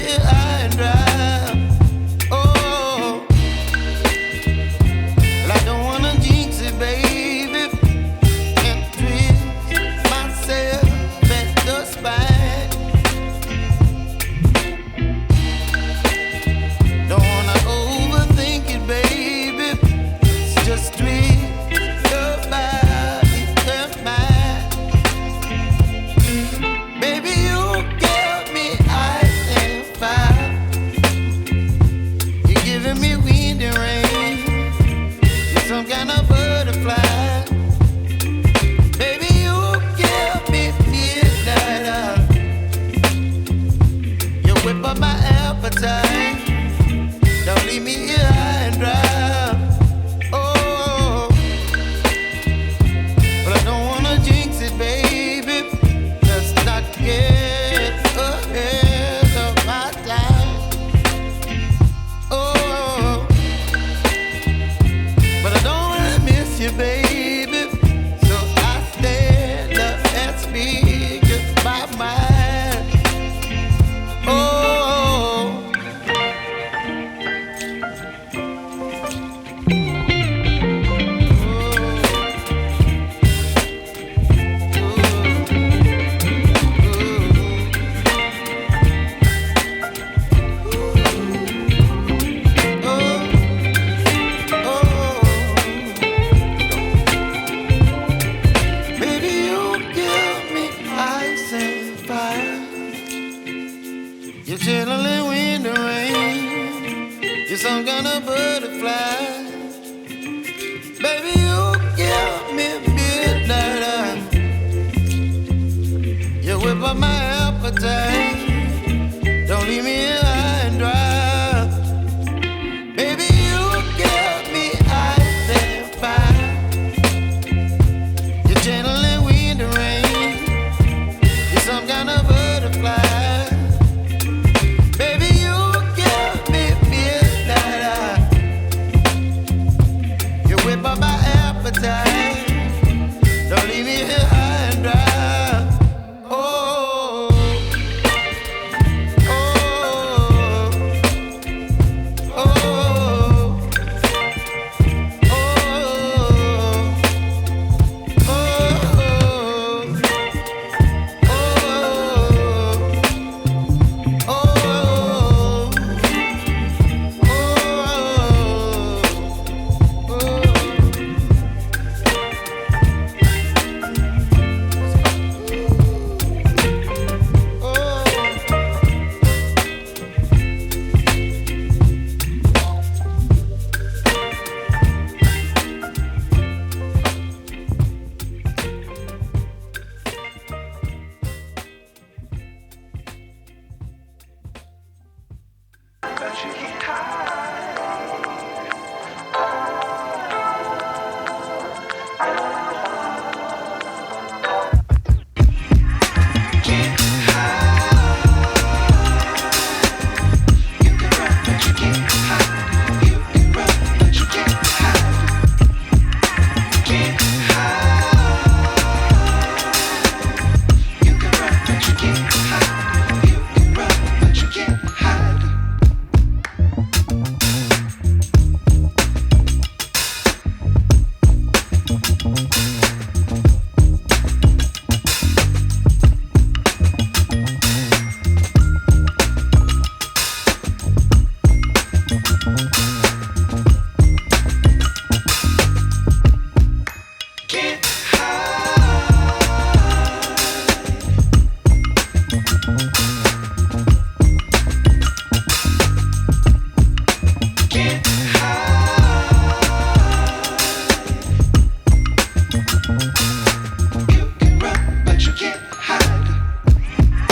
here high and dry. Oh, well, I don't wanna jinx it, baby, and twist myself at the spine. Don't wanna overthink it, baby. It's just twist your body and mine. Baby, you give me ice and fire. You're giving me wind and rain. You're some kind of butterfly. Baby, you give me midnight. You whip up my appetite. Don't leave me here high and dry. Oh, but I don't wanna jinx it, baby. Let's not get ahead of my time. Oh, but I don't wanna miss you, baby. So I stand up and speak my mind. Oh. Baby, you give me ice and fire. You're chilling wind and rain. You're some kind of butterfly. Baby, you give me midnight. You whip up my appetite.